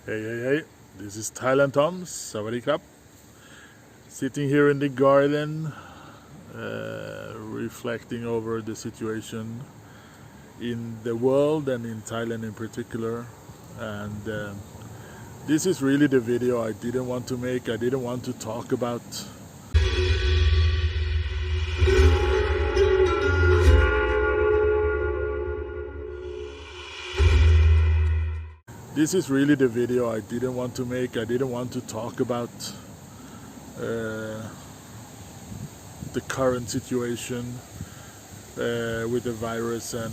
Hey, this is Thailand Toms, Sawadee Krap. Sitting here in the garden, reflecting over the situation in the world and in Thailand in particular. And this is really the video I didn't want to make. I didn't want to talk about This is really the video I didn't want to make. I didn't want to talk about the current situation with the virus and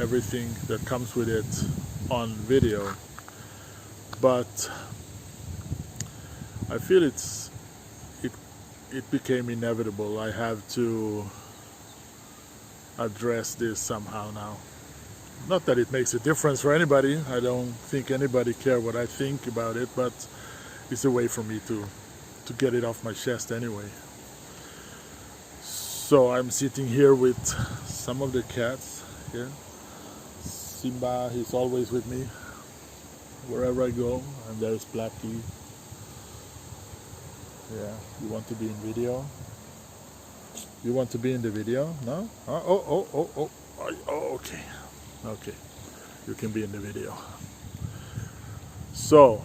everything that comes with it on video. But I feel it became inevitable. I have to address this somehow now. Not that it makes a difference for anybody. I don't think anybody care what I think about it, but it's a way for me to get it off my chest anyway. So I'm sitting here with some of the cats here. Simba, he's always with me wherever I go, and there's Blackie. Yeah, you want to be in video? You want to be in the video? No? Oh, okay. Okay, you can be in the video. So,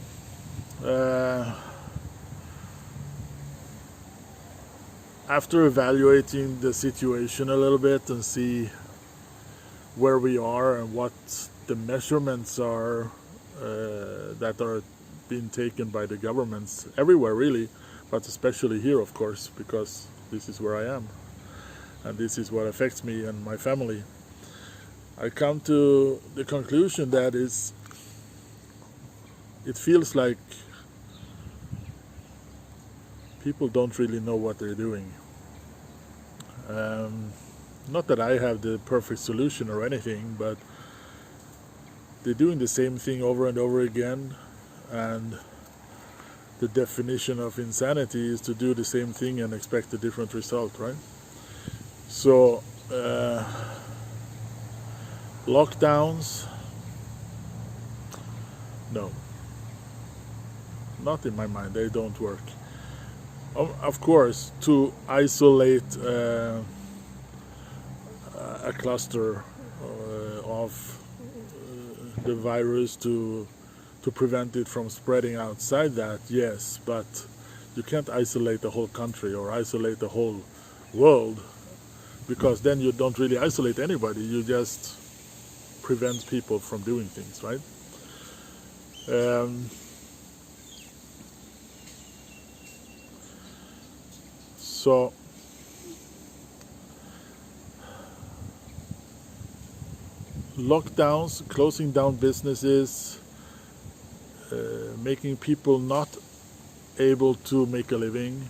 after evaluating the situation a little bit and see where we are and what the measurements are that are being taken by the governments everywhere really, but especially here of course, because this is where I am and this is what affects me and my family. I come to the conclusion that it feels like people don't really know what they're doing. Not that I have the perfect solution or anything, but they're doing the same thing over and over again, and the definition of insanity is to do the same thing and expect a different result, right? So lockdowns, no, not in my mind, they don't work. Of course, to isolate a cluster of the virus to prevent it from spreading outside that, yes, but you can't isolate the whole country or isolate the whole world, because then you don't really isolate anybody, you just prevent people from doing things, right? So lockdowns, closing down businesses, making people not able to make a living,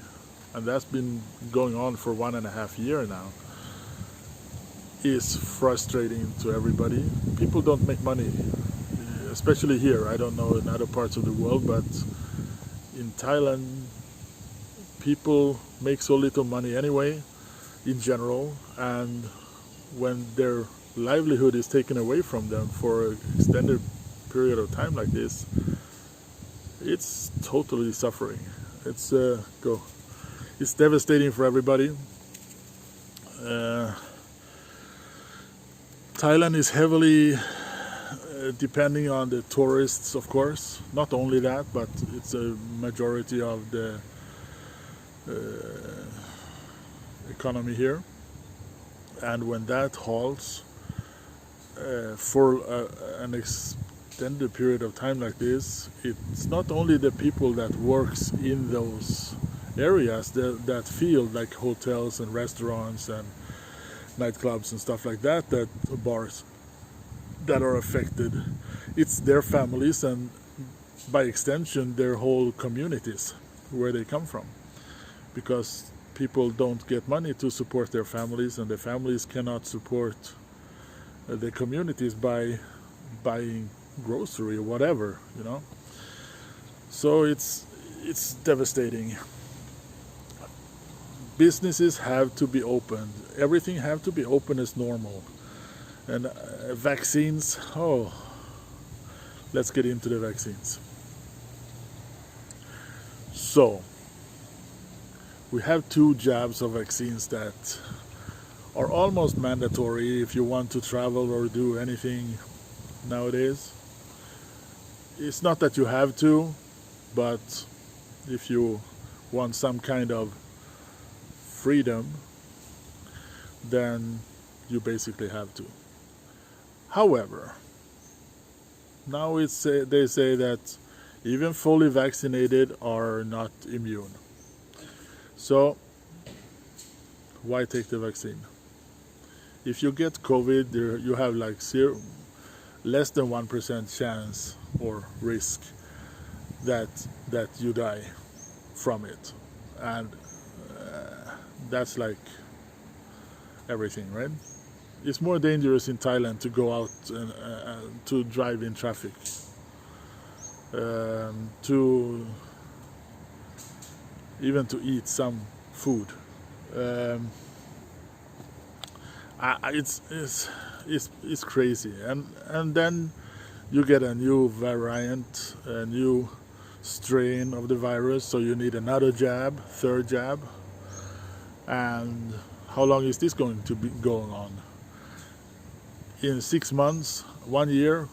and that's been going on for 1.5 years now, is frustrating to everybody. People don't make money, especially here. I don't know in other parts of the world, but in Thailand people make so little money anyway in general, and when their livelihood is taken away from them for an extended period of time like this, it's totally suffering. It's devastating for everybody. Thailand is heavily depending on the tourists, of course. Not only that, but it's a majority of the economy here. And when that halts for an extended period of time like this, it's not only the people that works in those areas that field, like hotels and restaurants and nightclubs and stuff like that, bars, that are affected. It's their families and by extension their whole communities where they come from, because people don't get money to support their families, and the families cannot support the communities by buying grocery or whatever, you know. So it's devastating. Businesses have to be opened. Everything have to be open as normal. And vaccines, let's get into the vaccines. So we have 2 jabs of vaccines that are almost mandatory if you want to travel or do anything nowadays. It's not that you have to, but if you want some kind of freedom, then you basically have to. However, now they say that even fully vaccinated are not immune. So why take the vaccine? If you get COVID, you have like less than 1% chance or risk that you die from it, and that's like everything, right? It's more dangerous in Thailand to go out and to drive in traffic, to even to eat some food. It's crazy, and then you get a new variant, a new strain of the virus, so you need another jab, 3rd jab. And how long is this going to be going on? In 6 months, 1 year,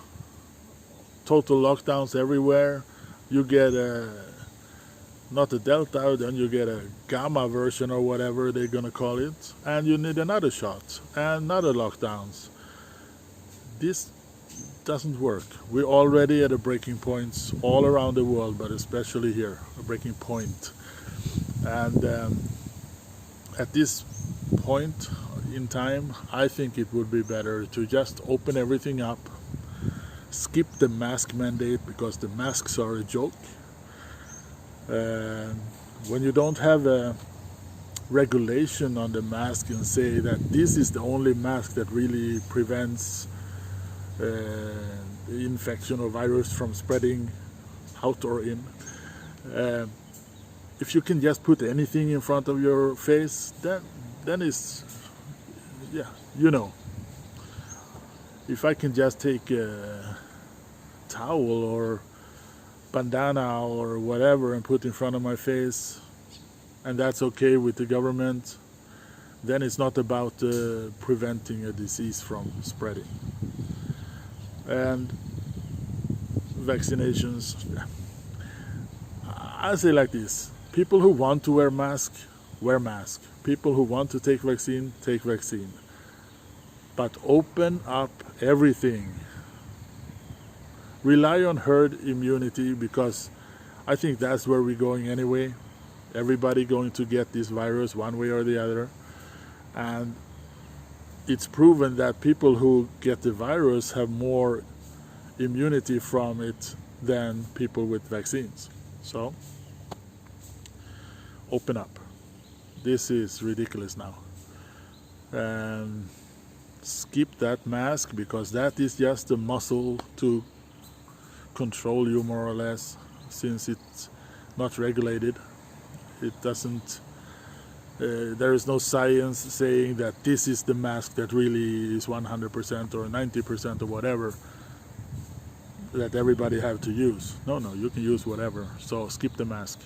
total lockdowns everywhere. You get not a Delta, then you get a Gamma version or whatever they're gonna call it, and you need another shot and another lockdowns. This doesn't work. We're already at a breaking point all around the world, but especially here, a breaking point. And at this point in time, I think it would be better to just open everything up, skip the mask mandate because the masks are a joke. When you don't have a regulation on the mask and say that this is the only mask that really prevents the infection or virus from spreading out or in, if you can just put anything in front of your face, then it's, yeah, you know. If I can just take a towel or bandana or whatever and put in front of my face, and that's okay with the government, then it's not about preventing a disease from spreading. And vaccinations, I say like this: people who want to wear mask, wear mask. People who want to take vaccine, take vaccine. But open up everything. Rely on herd immunity, because I think that's where we're going anyway. Everybody going to get this virus one way or the other. And it's proven that people who get the virus have more immunity from it than people with vaccines. So, open up. This is ridiculous now. And skip that mask, because that is just a muscle to control you more or less, since it's not regulated. It doesn't, there is no science saying that this is the mask that really is 100% or 90% or whatever that everybody have to use. No, you can use whatever. So skip the mask.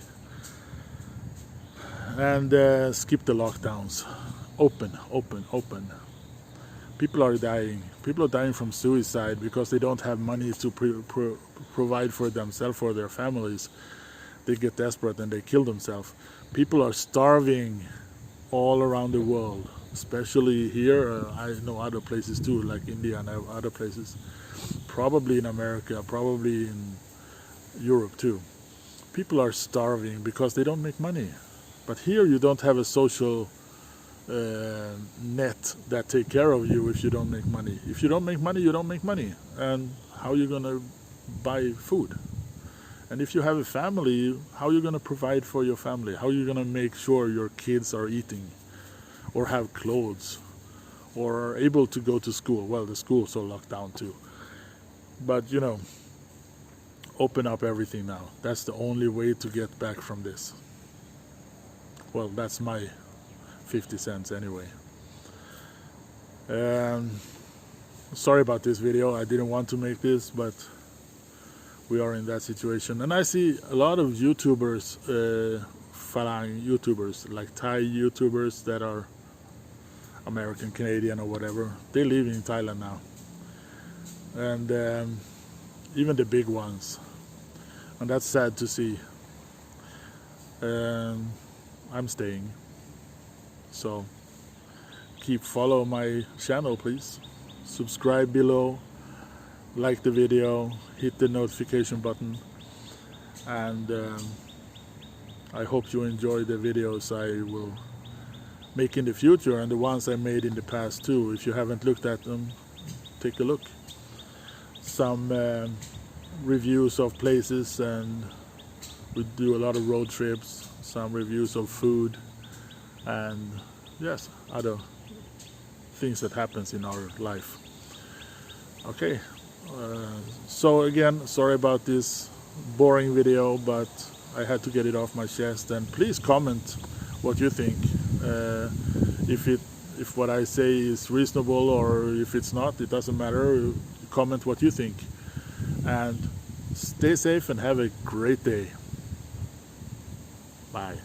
And skip the lockdowns. Open. People are dying. People are dying from suicide because they don't have money to provide for themselves or their families. They get desperate and they kill themselves. People are starving all around the world, especially here. I know other places too, like India and other places. Probably in America, probably in Europe too. People are starving because they don't make money. But here you don't have a social net that take care of you if you don't make money. If you don't make money, you don't make money. And how are you going to buy food? And if you have a family, how are you going to provide for your family? How are you going to make sure your kids are eating or have clothes or are able to go to school? Well, the schools are locked down too. But, you know, open up everything now. That's the only way to get back from this. Well, that's my 50 cents anyway. Sorry about this video. I didn't want to make this, but we are in that situation. And I see a lot of YouTubers, Falang YouTubers, like Thai YouTubers that are American, Canadian, or whatever. They live in Thailand now, and even the big ones, and that's sad to see. I'm staying, so keep follow my channel, please. Subscribe below, like the video, hit the notification button, and I hope you enjoy the videos I will make in the future and the ones I made in the past too. If you haven't looked at them, take a look. Some reviews of places, and we do a lot of road trips, some reviews of food, and yes, other things that happens in our life. Okay, so again, sorry about this boring video, but I had to get it off my chest. And please comment what you think, if what I say is reasonable, or if it's not, it doesn't matter. Comment what you think, and stay safe and have a great day. Bye.